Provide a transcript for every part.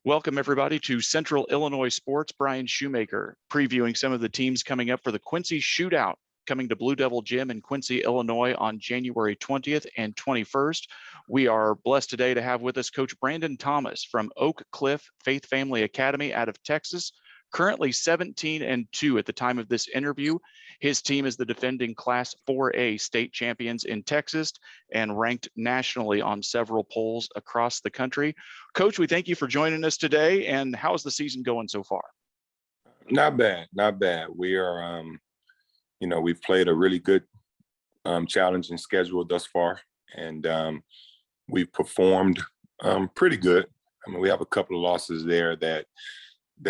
Welcome, everybody, to Central Illinois Sports. Brian Shoemaker previewing some of the teams coming up for the Quincy Shootout, coming to Blue Devil Gym in Quincy, Illinois on January 20th and 21st. We are blessed today to have with us Coach Brandon Thomas from Oak Cliff Faith Family Academy out of Texas. Currently 17-2 at the time of this interview. His team is the defending Class 4A state champions in Texas and ranked nationally on several polls across the country. Coach, we thank you for joining us today. And how's the season going so far? Not bad, not bad. We are, we've played a really good, challenging schedule thus far, and we've performed pretty good. I mean, we have a couple of losses there that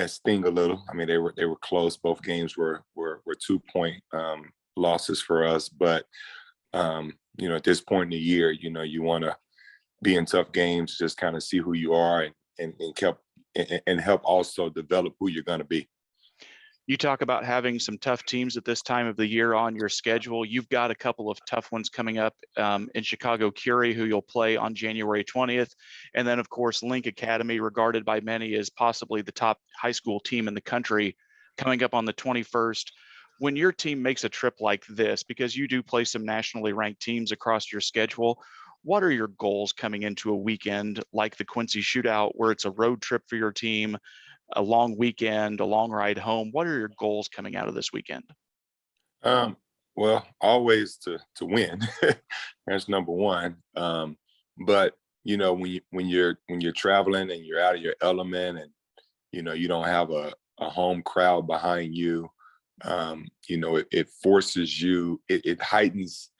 sting a little. I mean, they were close. Both games were 2-point losses for us. But at this point in the year, you want to be in tough games, just kind of see who you are and help also develop who you're going to be. You talk about having some tough teams at this time of the year on your schedule. You've got a couple of tough ones coming up in Chicago Curie, who you'll play on January 20th. And then, of course, Link Academy, regarded by many as possibly the top high school team in the country, coming up on the 21st. When your team makes a trip like this, because you do play some nationally ranked teams across your schedule, what are your goals coming into a weekend like the Quincy Shootout, where it's a road trip for your team, a long weekend, a long ride home? What are your goals coming out of this weekend? Well, always to win. That's number one. But when you're traveling and you're out of your element, and you don't have a home crowd behind you, it forces you. It heightens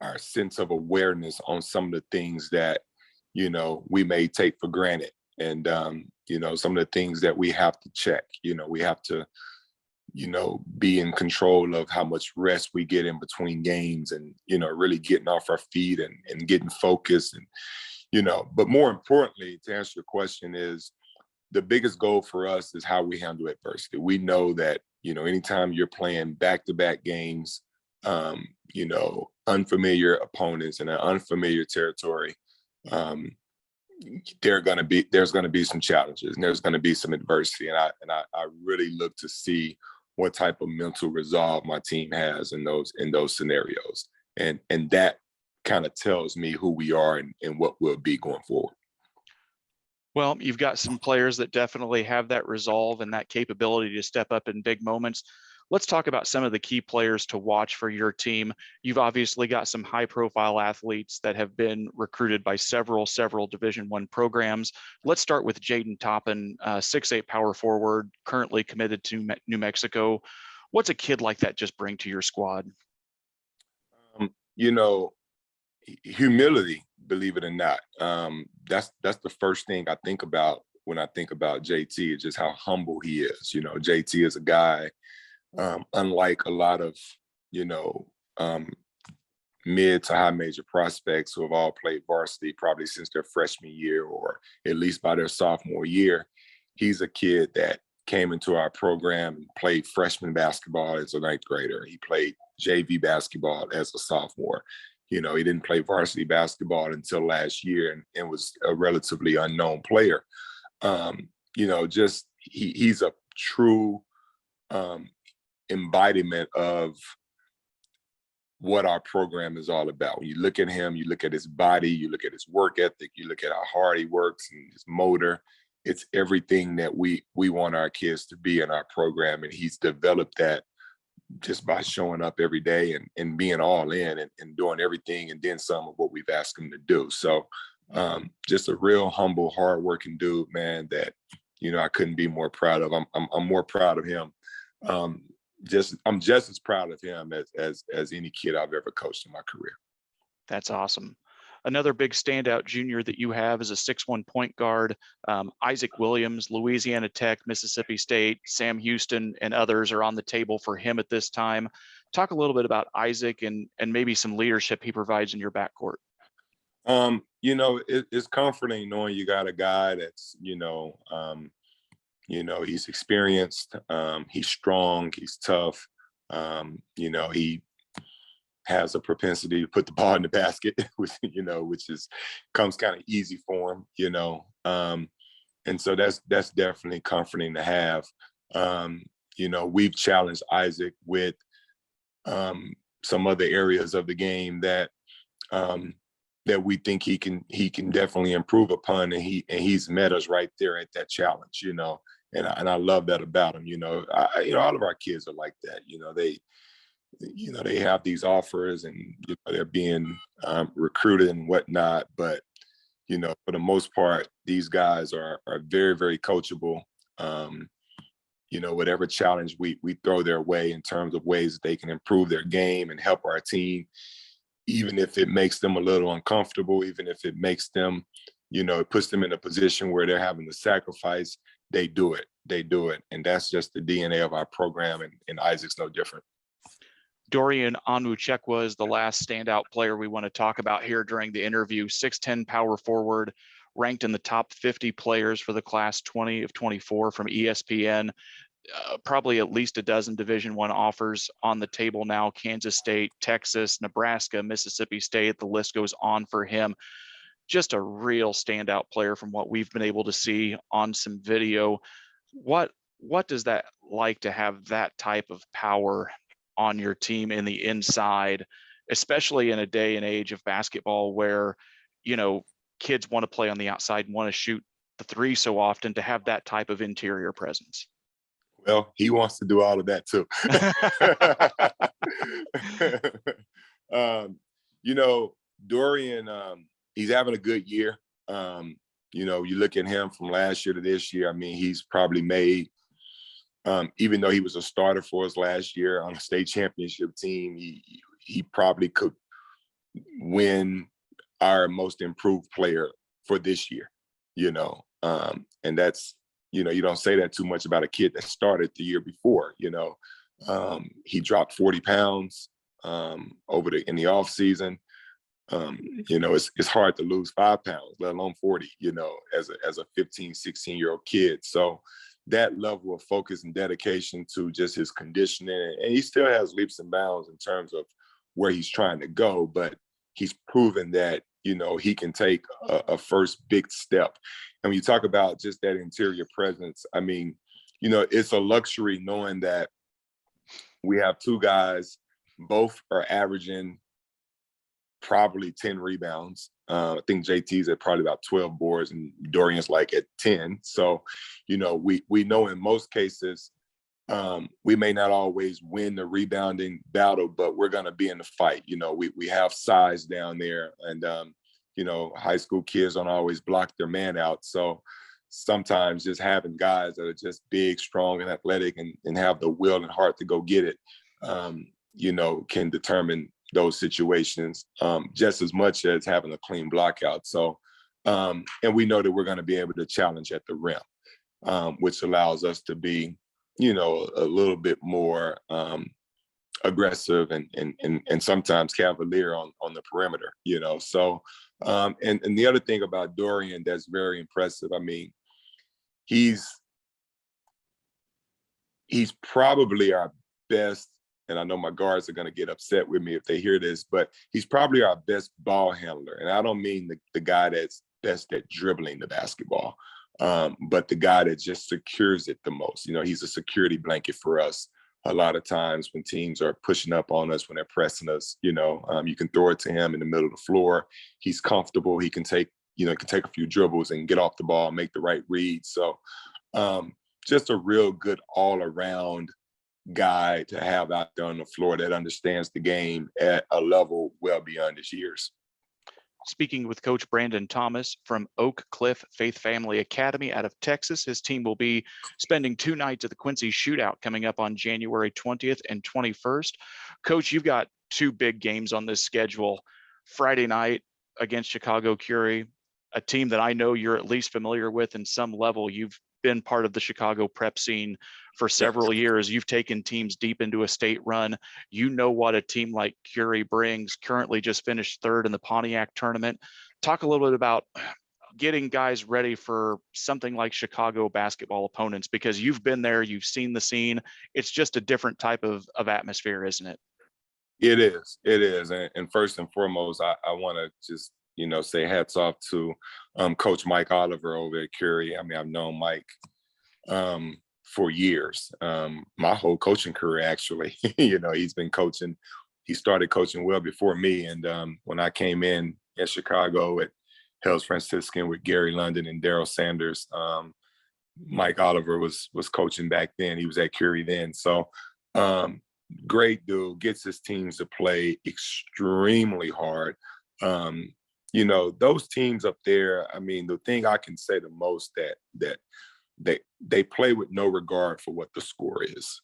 our sense of awareness on some of the things that we may take for granted. And, some of the things that we have to check, we have to, be in control of how much rest we get in between games, and, really getting off our feet and getting focused. And, but more importantly, to answer your question, is the biggest goal for us is how we handle adversity. We know that, anytime you're playing back-to-back games, unfamiliar opponents in an unfamiliar territory, there's going to be some challenges, and there's going to be some adversity. And I really look to see what type of mental resolve my team has in those scenarios. And that kind of tells me who we are and what we'll be going forward. Well, you've got some players that definitely have that resolve and that capability to step up in big moments. Let's talk about some of the key players to watch for your team. You've obviously got some high-profile athletes that have been recruited by several Division I programs. Let's start with JADYN TOPPIN, 6'8" power forward, currently committed to New Mexico. What's a kid like that just bring to your squad? Humility, believe it or not. That's the first thing I think about when I think about JT, is just how humble he is. JT is a guy, unlike a lot of, mid to high major prospects who have all played varsity probably since their freshman year, or at least by their sophomore year, he's a kid that came into our program and played freshman basketball as a ninth grader. He played JV basketball as a sophomore. He didn't play varsity basketball until last year, and was a relatively unknown player. He's a true embodiment of what our program is all about. When you look at him, you look at his body, you look at his work ethic, you look at how hard he works and his motor. It's everything that we want our kids to be in our program. And he's developed that just by showing up every day and being all in and doing everything and then some of what we've asked him to do. So just a real humble, hardworking dude, man, that, I couldn't be more proud of. I'm more proud of him. I'm just as proud of him as any kid I've ever coached in my career. That's awesome. Another big standout junior that you have is a 6'1" point guard, Isaac Williams, Louisiana Tech, Mississippi State, Sam Houston, and others are on the table for him at this time. Talk a little bit about Isaac and maybe some leadership he provides in your backcourt. It's comforting knowing you got a guy that's, he's experienced, he's strong, he's tough. He has a propensity to put the ball in the basket, which comes kind of easy for him, And so that's definitely comforting to have. You know, we've challenged Isaac with some other areas of the game that that we think he can definitely improve upon, and he's met us right there at that challenge, you know. And I love that about him. You know, all of our kids are like that. You know, they have these offers, and you know, they're being recruited and whatnot. But you know, for the most part, these guys are very, very coachable. You know, whatever challenge we throw their way in terms of ways that they can improve their game and help our team, even if it makes them a little uncomfortable, even if it makes them, you know, it puts them in a position where they're having to sacrifice, they do it. They do it. And that's just the DNA of our program, and Isaac's no different. DORYAN ONWUCHEWU is the last standout player we want to talk about here during the interview. 6'10" power forward, ranked in the top 50 players for the class 20 of 24 from ESPN. Probably at least a dozen Division I offers on the table now. Kansas State, Texas, Nebraska, Mississippi State, the list goes on for him. Just a real standout player from what we've been able to see on some video. What does that like to have that type of power on your team in the inside, especially in a day and age of basketball where, you know, kids want to play on the outside and want to shoot the three so often, to have that type of interior presence? Well, he wants to do all of that too. You know, DORYAN, he's having a good year. You know, you look at him from last year to this year, I mean, he's probably made, even though he was a starter for us last year on a state championship team, he probably could win our most improved player for this year, you know. And that's, you know, you don't say that too much about a kid that started the year before, you know. He dropped 40 pounds in the off season. You know, it's hard to lose 5 pounds, let alone 40, you know, as a 15, 16-year-old kid. So that level of focus and dedication to just his conditioning, and he still has leaps and bounds in terms of where he's trying to go, but he's proven that, you know, he can take a first big step. And when you talk about just that interior presence, I mean, you know, it's a luxury knowing that we have two guys, both are averaging probably 10 rebounds. I think JT's at probably about 12 boards, and DORYAN's like at 10. So, you know, we know in most cases, we may not always win the rebounding battle, but we're going to be in the fight. You know, we have size down there, and, you know, high school kids don't always block their man out. So sometimes just having guys that are just big, strong, and athletic, and have the will and heart to go get it, you know, can determine those situations just as much as having a clean block out. So, and we know that we're going to be able to challenge at the rim, which allows us to be, you know, a little bit more aggressive and sometimes cavalier on the perimeter, you know. So, and the other thing about DORYAN that's very impressive, I mean, he's probably our best, and I know my guards are going to get upset with me if they hear this, but he's probably our best ball handler. And I don't mean the guy that's best at dribbling the basketball, but the guy that just secures it the most. You know, he's a security blanket for us. A lot of times when teams are pushing up on us, when they're pressing us, you know, you can throw it to him in the middle of the floor. He's comfortable. He can take, you know, can take a few dribbles and get off the ball, make the right read. So just a real good all around guy to have out there on the floor that understands the game at a level well beyond his years. Speaking with Coach Brandon Thomas from Oak Cliff Faith Family Academy out of Texas. His team will be spending 2 nights at the Quincy Shootout coming up on January 20th and 21st. Coach, you've got 2 big games on this schedule. Friday night against Chicago Curie, a team that I know you're at least familiar with in some level. You've been part of the Chicago prep scene for several years. You've taken teams deep into a state run. You know what a team like Curie brings. Currently just finished 3rd in the Pontiac tournament. Talk a little bit about getting guys ready for something like Chicago basketball opponents, because you've been there, you've seen the scene. It's just a different type of atmosphere, isn't it? It is. And first and foremost, I want to just, say hats off to Coach Mike Oliver over at Curie. I mean, I've known Mike for years, my whole coaching career, actually. He's been coaching. He started coaching well before me. And when I came in Chicago at Hales Franciscan with Gary London and Daryl Sanders, Mike Oliver was coaching back then. He was at Curie then. So great dude, gets his teams to play extremely hard. Those teams up there, I mean, the thing I can say the most that they play with no regard for what the score is.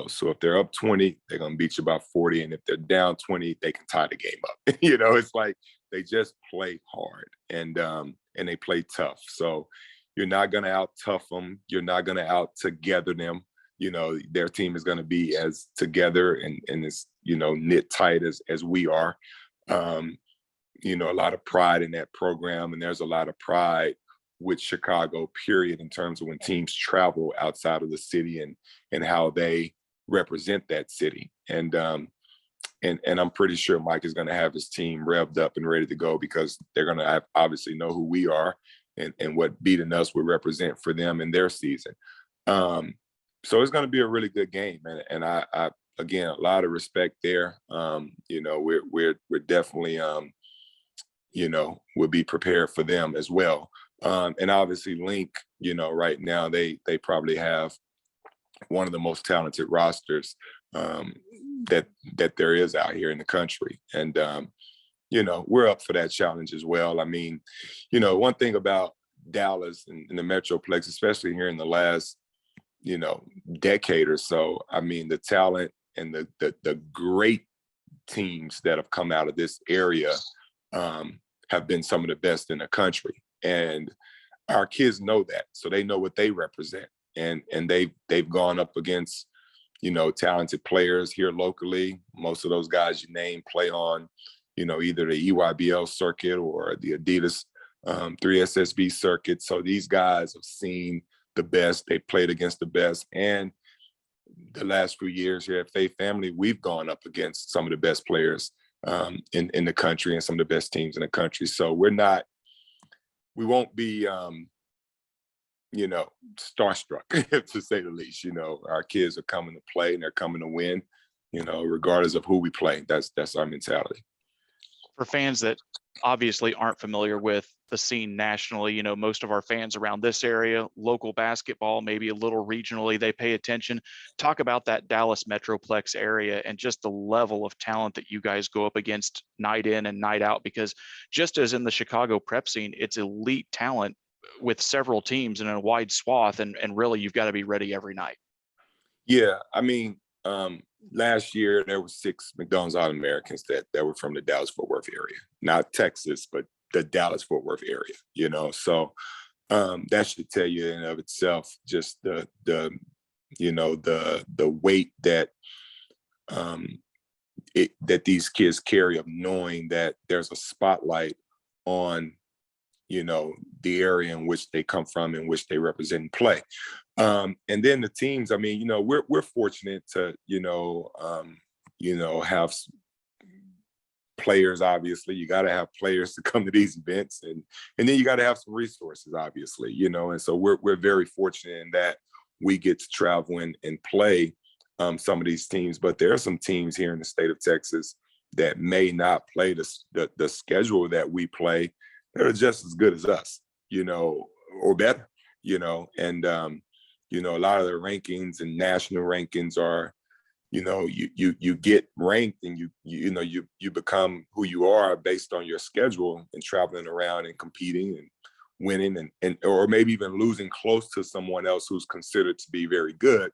So if they're up 20, they're going to beat you by 40. And if they're down 20, they can tie the game up. It's like they just play hard and they play tough. So you're not going to out tough them. You're not going to out together them. Their team is going to be as together and as, knit tight as we are. A lot of pride in that program. And there's a lot of pride with Chicago, period, in terms of when teams travel outside of the city and how they represent that city. And I'm pretty sure Mike is going to have his team revved up and ready to go, because they're going to obviously know who we are and what beating us would represent for them in their season. So it's going to be a really good game. And I again, a lot of respect there. We're definitely, we'll be prepared for them as well. And obviously Link, right now they probably have one of the most talented rosters that there is out here in the country. And, we're up for that challenge as well. I mean, one thing about Dallas and the Metroplex, especially here in the last, decade or so, I mean, the talent and the great teams that have come out of this area have been some of the best in the country. And our kids know that, so they know what they represent, and they've gone up against talented players here locally. Most of those guys you name play on either the EYBL circuit or the Adidas 3SSB circuit. So these guys have seen the best. They played against the best. And the last few years here at Faith Family, we've gone up against some of the best players in the country and some of the best teams in the country. So we won't be, starstruck, to say the least. Our kids are coming to play and they're coming to win, regardless of who we play. That's our mentality. For fans that obviously aren't familiar with the scene nationally, most of our fans around this area, local basketball, maybe a little regionally, they pay attention. Talk about that Dallas Metroplex area and just the level of talent that you guys go up against night in and night out, because just as in the Chicago prep scene, it's elite talent with several teams and in a wide swath, and really you've got to be ready every night. Yeah, I mean, last year there were 6 McDonald's All-Americans that were from the Dallas-Fort Worth area, not Texas, but the Dallas-Fort Worth area. So that should tell you in and of itself just the weight that that these kids carry, of knowing that there's a spotlight on the area in which they come from, in which they represent and play. And then the teams, I mean, we're fortunate to, have players. Obviously, you got to have players to come to these events, and then you got to have some resources, obviously, and so we're very fortunate in that we get to travel and play some of these teams. But there are some teams here in the state of Texas that may not play the schedule that we play, that are just as good as us, or better, and a lot of the rankings and national rankings are, you get ranked and you become who you are based on your schedule and traveling around and competing and winning and or maybe even losing close to someone else who's considered to be very good.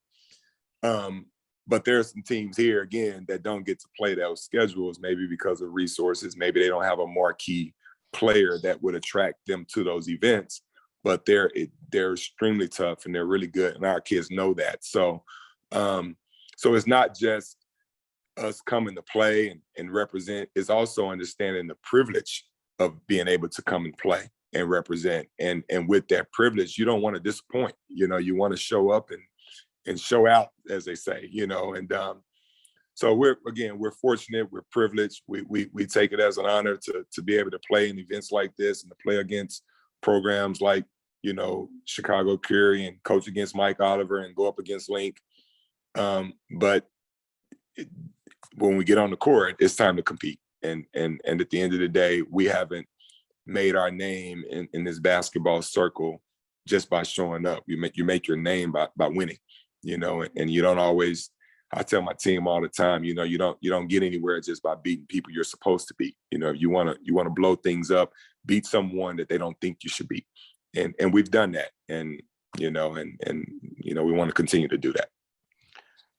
But there are some teams here, again, that don't get to play those schedules, maybe because of resources. Maybe they don't have a marquee player that would attract them to those events, but they're extremely tough and they're really good, and our kids know that. So it's not just us coming to play and represent, it's also understanding the privilege of being able to come and play and represent, and with that privilege, you don't want to disappoint. You want to show up and show out, as they say, and So we're fortunate, we're privileged. We take it as an honor to be able to play in events like this and to play against programs like, you know, Chicago Curie and coach against Mike Oliver and go up against Link. But when we get on the court, it's time to compete. And at the end of the day, we haven't made our name in this basketball circle just by showing up. You make your name by winning, you know, and you don't always, I tell my team all the time, you know, you don't get anywhere just by beating people you're supposed to beat. You know, you want to blow things up, beat someone that they don't think you should beat. And we've done that. And, you know, and you know, we want to continue to do that.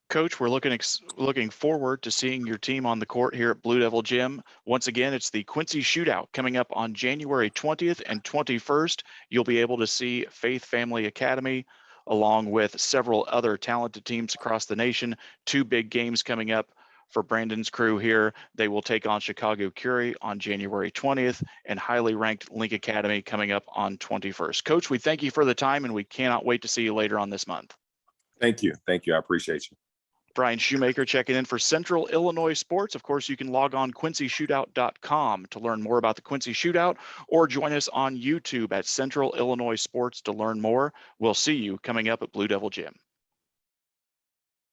Coach, we're looking forward to seeing your team on the court here at Blue Devil Gym. Once again, it's the Quincy Shootout coming up on January 20th and 21st. You'll be able to see Faith Family Academy along with several other talented teams across the nation. 2 big games coming up for Brandon's crew here. They will take on Chicago Curie on January 20th and highly ranked Link Academy coming up on 21st. Coach, we thank you for the time and we cannot wait to see you later on this month. Thank you. Thank you. I appreciate you. Brian Shoemaker checking in for Central Illinois Sports. Of course, you can log on quincyshootout.com to learn more about the Quincy Shootout or join us on YouTube at Central Illinois Sports to learn more. We'll see you coming up at Blue Devil Gym.